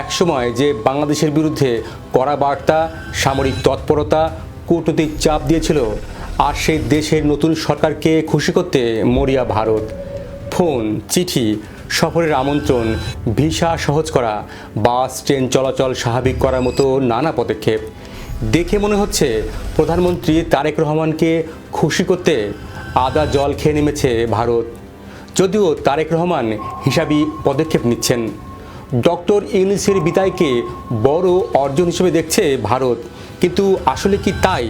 একসময় যে বাংলাদেশের বিরুদ্ধে কড়া বার্তা, সামরিক তৎপরতা, কূটনৈতিক চাপ দিয়েছিল, আর সেই দেশের নতুন সরকারকে খুশি করতে মরিয়া ভারত। ফোন, চিঠি, সফরের আমন্ত্রণ, ভিসা সহজ করা, বাস ট্রেন চলাচল স্বাভাবিক করার মতো নানা পদক্ষেপ দেখে মনে হচ্ছে প্রধানমন্ত্রী তারেক রহমানকে খুশি করতে আদা জল খেয়ে নেমেছে ভারত। যদিও তারেক রহমান হিসাবি পদক্ষেপ নিচ্ছেন। ডক্টর ইউনূসের বিদায়কে বড় অর্জন হিসেবে দেখছে ভারত, কিন্তু আসলে কি তাই?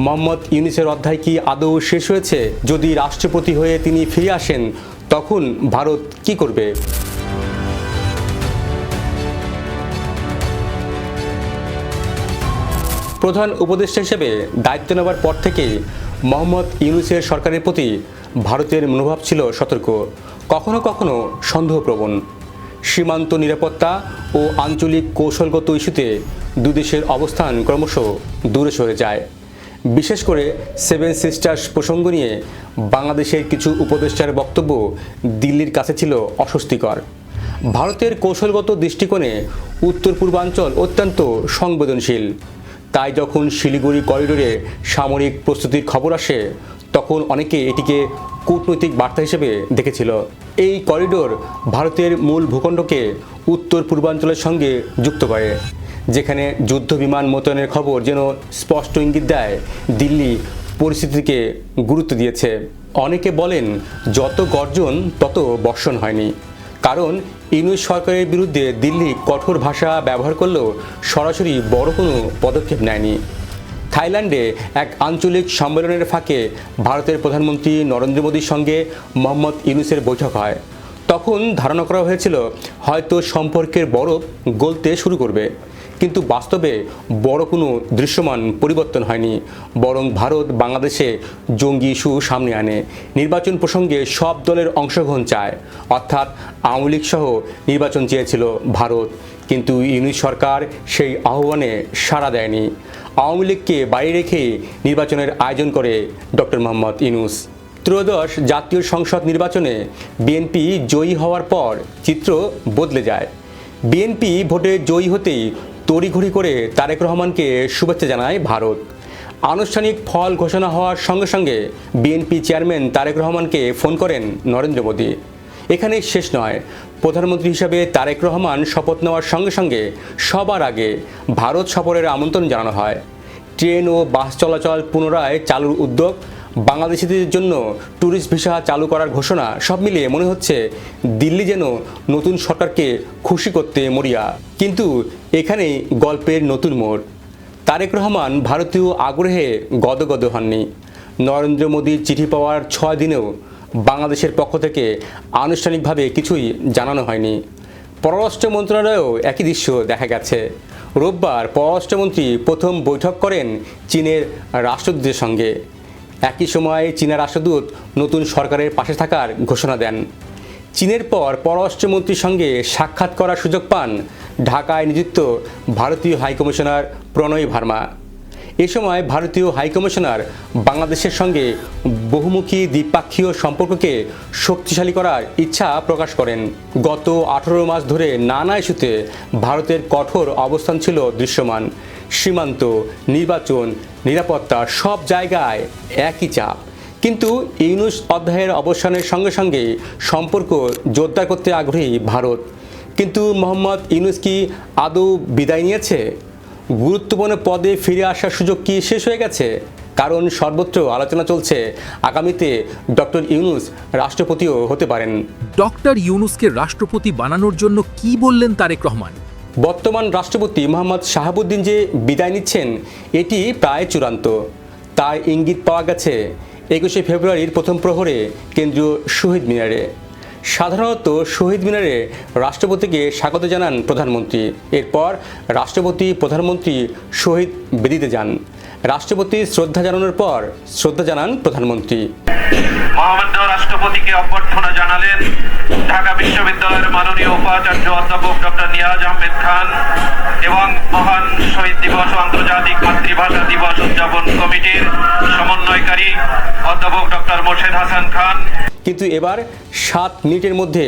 মোহাম্মদ ইউনূসের অধ্যায় কি আদৌ শেষ হয়েছে? যদি রাষ্ট্রপতি হয়ে তিনি ফিরে আসেন, তখন ভারত কি করবে? প্রধান উপদেষ্টা হিসেবে দায়িত্ব নেওয়ার পর থেকে মোহাম্মদ ইউনূসের সরকারের প্রতি ভারতের মনোভাব ছিল সতর্ক, কখনো কখনো সন্দেহপ্রবণ। সীমান্ত নিরাপত্তা ও আঞ্চলিক কৌশলগত ইস্যুতে দুদেশের অবস্থান ক্রমশ দূরে সরে যায়। বিশেষ করে সেভেন সিস্টার্স প্রসঙ্গ নিয়ে বাংলাদেশের কিছু উপদেষ্টার বক্তব্য দিল্লির কাছে ছিল অস্বস্তিকর। ভারতের কৌশলগত দৃষ্টিকোণে উত্তর পূর্বাঞ্চল অত্যন্ত সংবেদনশীল। তাই যখন শিলিগুড়ি করিডোরে সামরিক প্রস্তুতির খবর আসে, তখন অনেকে এটিকে কূটনৈতিক বার্তা হিসেবে দেখেছিল। এই করিডোর ভারতের মূল ভূখণ্ডকে উত্তর পূর্বাঞ্চলের সঙ্গে যুক্ত করে, যেখানে যুদ্ধ বিমান মোতায়েনের খবর যেন স্পষ্ট ইঙ্গিত দেয় দিল্লি পরিস্থিতিকে গুরুত্ব দিয়েছে। অনেকে বলেন, যত গর্জন তত বর্ষণ হয়নি, কারণ ইউনূস সরকারের বিরুদ্ধে দিল্লি কঠোর ভাষা ব্যবহার করলেও সরাসরি বড় কোনো পদক্ষেপ নেয়নি। থাইল্যান্ডে এক আঞ্চলিক সম্মেলনের ফাঁকে ভারতের প্রধানমন্ত্রী নরেন্দ্র মোদীর সঙ্গে মোহাম্মদ ইউনূসের বৈঠক হয়। তখন ধারণা করা হয়েছিল হয়তো সম্পর্কের বরফ গলতে শুরু করবে, কিন্তু বাস্তবে বড় কোনো দৃশ্যমান পরিবর্তন হয়নি। বরং ভারত বাংলাদেশে জঙ্গি ইস্যু সামনে আনে, নির্বাচন প্রসঙ্গে সব দলের অংশগ্রহণ চায়, অর্থাৎ আওয়ামী লীগ সহ নির্বাচন চেয়েছিল ভারত। কিন্তু ইউনূস সরকার সেই আহ্বানে সাড়া দেয়নি। আওয়ামী লীগকে বাইরে রেখে নির্বাচনের আয়োজন করে ডক্টর মোহাম্মদ ইউনূস। ত্রয়োদশ জাতীয় সংসদ নির্বাচনে বিএনপি জয়ী হওয়ার পর চিত্র বদলে যায়। বিএনপি ভোটে জয়ী হতেই তড়িঘড়ি করে তারেক রহমানকে শুভেচ্ছা জানায় ভারত। আনুষ্ঠানিক ফল ঘোষণা হওয়ার সঙ্গে সঙ্গে বিএনপি চেয়ারম্যান তারেক রহমানকে ফোন করেন নরেন্দ্র মোদী। এখানেই শেষ নয়, প্রধানমন্ত্রী হিসাবে তারেক রহমান শপথ নেওয়ার সঙ্গে সঙ্গে সবার আগে ভারত সফরের আমন্ত্রণ জানানো হয়। ট্রেন ও বাস চলাচল পুনরায় চালুর উদ্যোগ, বাংলাদেশিদের জন্য ট্যুরিস্ট ভিসা চালু করার ঘোষণা, সব মিলিয়ে মনে হচ্ছে দিল্লি যেন নতুন সরকারকে খুশি করতে মরিয়া। কিন্তু এখানেই গল্পের নতুন মোড়। তারেক রহমান ভারতীয় আগ্রহে গদগদ হননি। নরেন্দ্র মোদীর চিঠি পাওয়ার 6 দিনেও বাংলাদেশের পক্ষ থেকে আনুষ্ঠানিকভাবে কিছুই জানানো হয়নি। পররাষ্ট্র মন্ত্রণালয়েও একই দৃশ্য দেখা গেছে। রোববার পররাষ্ট্রমন্ত্রী প্রথম বৈঠক করেন চীনের রাষ্ট্রদূতের সঙ্গে। একই সময়ে চীনা রাষ্ট্রদূত নতুন সরকারের পাশে থাকার ঘোষণা দেন। চীনের পর পররাষ্ট্রমন্ত্রীর সঙ্গে সাক্ষাৎ করার সুযোগ পান ঢাকায় নিযুক্ত ভারতীয় হাইকমিশনার প্রণয় ভার্মা। এ সময় ভারতীয় হাইকমিশনার বাংলাদেশের সঙ্গে বহুমুখী দ্বিপাক্ষীয় সম্পর্ককে শক্তিশালী করার ইচ্ছা প্রকাশ করেন। গত 18 মাস ধরে নানা ইস্যুতে ভারতের কঠোর অবস্থান ছিল দৃশ্যমান। সীমান্ত, নির্বাচন, নিরাপত্তা, সব জায়গায় একই চাপ। কিন্তু ইউনূস অধ্যায়ের অবসানের সঙ্গে সঙ্গে সম্পর্ক জোরদার করতে আগ্রহী ভারত। কিন্তু মোহাম্মদ ইউনূস কি আদৌ বিদায় নিয়েছে? গুরুত্বপূর্ণ পদে ফিরে আসার সুযোগ কি শেষ হয়ে গেছে? কারণ সর্বত্র আলোচনা চলছে আগামীতে ডক্টর ইউনূস রাষ্ট্রপতিও হতে পারেন। ডক্টর ইউনূসকে রাষ্ট্রপতি বানানোর জন্য কি বললেন তারেক রহমান? বর্তমান রাষ্ট্রপতি মোহাম্মদ শাহাবুদ্দিন যে বিদায় নিচ্ছেন, এটি প্রায় চূড়ান্ত। তার ইঙ্গিত পাওয়া গেছে 21শে ফেব্রুয়ারির প্রথম প্রহরে কেন্দ্রীয় শহীদ মিনারে। সাধারণত শহীদ মিনারে রাষ্ট্রপতিকে স্বাগত জানান প্রধানমন্ত্রী। এরপর রাষ্ট্রপতি প্রধানমন্ত্রী শহীদ বেদিতে যান। রাষ্ট্রপতি শ্রদ্ধা জানানোর পর শ্রদ্ধা জানান প্রধানমন্ত্রী। মহামান্য রাষ্ট্রপতিকে অভ্যর্থনা জানালেন ঢাকা বিশ্ববিদ্যালয়ের মাননীয় উপাচার্য অধ্যাপক ডক্টর নিয়াজ আহমেদ খান এবং মহান শহীদ দিবস ও আন্তর্জাতিক মাতৃভাষা দিবস উদযাপন কমিটির সমন্বয়কারী অধ্যাপক ডক্টর মোর্শেদ হাসান খান। কিন্তু এবার 7 মিনিটের মধ্যে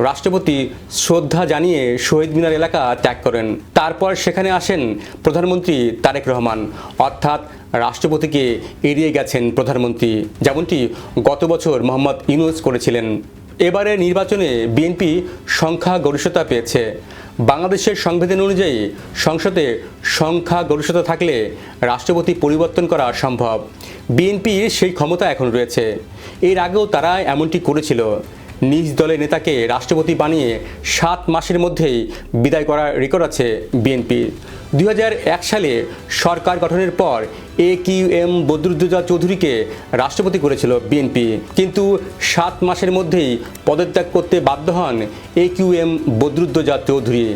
রাষ্ট্রপতি শ্রদ্ধা জানিয়ে শহীদ মিনার এলাকা ত্যাগ করেন। তারপর সেখানে আসেন প্রধানমন্ত্রী তারেক রহমান, অর্থাৎ রাষ্ট্রপতিকে এড়িয়ে গেছেন প্রধানমন্ত্রী, যেমনটি গত বছর মোহাম্মদ ইউনূস করেছিলেন। এবারে নির্বাচনে বিএনপি সংখ্যাগরিষ্ঠতা পেয়েছে। বাংলাদেশের সংবিধান অনুযায়ী সংসদে সংখ্যাগরিষ্ঠতা থাকলে রাষ্ট্রপতি পরিবর্তন করা সম্ভব। বিএনপির সেই ক্ষমতা এখন রয়েছে। এর আগেও তারা এমনটি করেছিল। নিজ দলের নেতাকে রাষ্ট্রপতি বানিয়ে 7 মাসের মধ্যেই বিদায় করার রেকর্ড আছে বিএনপির। 2001 সালে সরকার গঠনের পর AQM বদরুদ্দোজা চৌধুরীকে রাষ্ট্রপতি করেছিল বিএনপি, কিন্তু 7 মাসের মধ্যেই পদত্যাগ করতে বাধ্য হন AQM বদরুদ্দোজা চৌধুরী।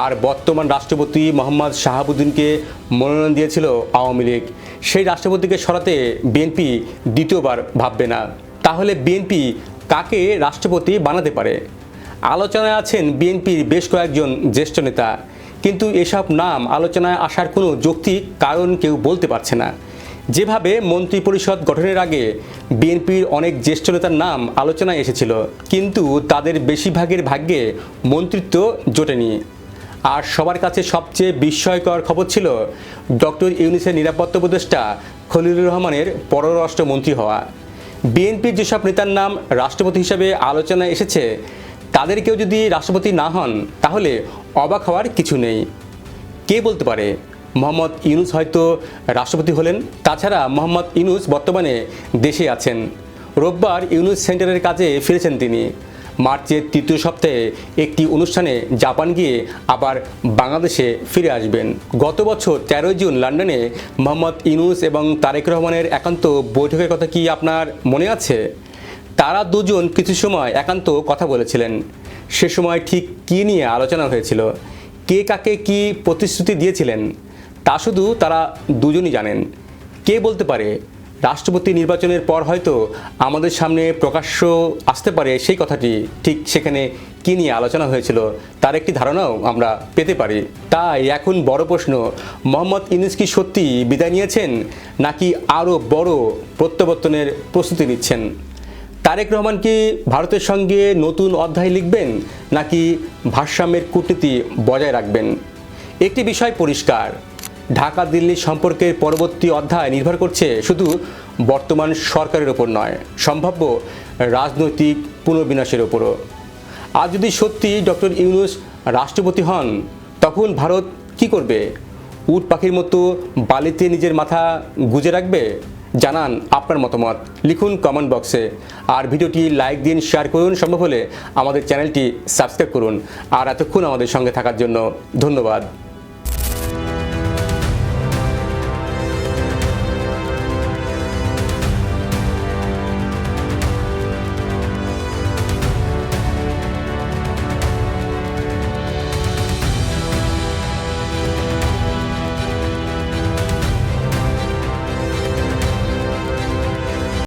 আর বর্তমান রাষ্ট্রপতি মোহাম্মদ শাহাবুদ্দিনকে মনোনয়ন দিয়েছিল আওয়ামী লীগ। সেই রাষ্ট্রপতিকে সরাতে বিএনপি দ্বিতীয়বার ভাববে না। তাহলে বিএনপি কাকে রাষ্ট্রপতি বানাতে পারে? আলোচনায় আছেন বিএনপির বেশ কয়েকজন জ্যেষ্ঠ নেতা, কিন্তু এসব নাম আলোচনায় আসার কোনো যৌক্তিক কারণ কেউ বলতে পারছে না। যেভাবে মন্ত্রিপরিষদ গঠনের আগে বিএনপির অনেক জ্যেষ্ঠ নেতার নাম আলোচনায় এসেছিল, কিন্তু তাদের বেশিরভাগের ভাগ্যে মন্ত্রিত্ব জোটেনি। আর সবার কাছে সবচেয়ে বিস্ময়কর খবর ছিল ডক্টর ইউনূসের নিরাপত্তা উপদেষ্টা খলিলুর রহমানের পররাষ্ট্রমন্ত্রী হওয়া। বিএনপির যেসব নেতার নাম রাষ্ট্রপতি হিসেবে আলোচনায় এসেছে, তাদের কেউ যদি রাষ্ট্রপতি না হন তাহলে অবাক হওয়ার কিছু নেই। কে বলতে পারে মোহাম্মদ ইউনূস হয়তো রাষ্ট্রপতি হলেন? তাছাড়া মোহাম্মদ ইউনূস বর্তমানে দেশে আছেন। রোববার ইউনূস সেন্টারের কাজে ফিরেছেন তিনি। মার্চের 3য় সপ্তাহে একটি অনুষ্ঠানে জাপান গিয়ে আবার বাংলাদেশে ফিরে আসবেন। গত বছর 13 জুন লন্ডনে মোহাম্মদ ইউনূস এবং তারেক রহমানের একান্ত বৈঠকের কথা কি আপনার মনে আছে? তারা দুজন কিছু সময় একান্ত কথা বলেছিলেন। সে সময় ঠিক কী নিয়ে আলোচনা হয়েছিল, কে কাকে কী প্রতিশ্রুতি দিয়েছিলেন, তা শুধু তারা দুজনই জানেন। কে বলতে পারে রাষ্ট্রপতি নির্বাচনের পর হয়তো আমাদের সামনে প্রকাশ্য আসতে পারে সেই কথাটি ঠিক সেখানে কী নিয়ে আলোচনা হয়েছিল, তার একটি ধারণাও আমরা পেতে পারি। তাই এখন বড় প্রশ্ন, মোহাম্মদ ইউনূস কি সত্যি বিদায় নিয়েছেন, নাকি আরও বড় প্রত্যাবর্তনের প্রস্তুতি নিচ্ছেন? তারেক রহমান কি ভারতের সঙ্গে নতুন অধ্যায় লিখবেন, নাকি ভারসাম্যের কূটনীতি বজায় রাখবেন? একটি বিষয় পরিষ্কার, ঢাকা দিল্লি সম্পর্কের পরবর্তী অধ্যায় নির্ভর করছে শুধু বর্তমান সরকারের ওপর নয়, সম্ভাব্য রাজনৈতিক পুনর্বিন্যাসের ওপরও। আর যদি সত্যি ডক্টর ইউনূস রাষ্ট্রপতি হন, তখন ভারত কি করবে? উট পাখির মতো বালিতে নিজের মাথা গুজে রাখবে? জানান আপনার মতামত, লিখুন কমেন্ট বক্সে। আর ভিডিওটি লাইক দিন, শেয়ার করুন, সম্ভব হলে আমাদের চ্যানেলটি সাবস্ক্রাইব করুন। আর এতক্ষণ আমাদের সঙ্গে থাকার জন্য ধন্যবাদ।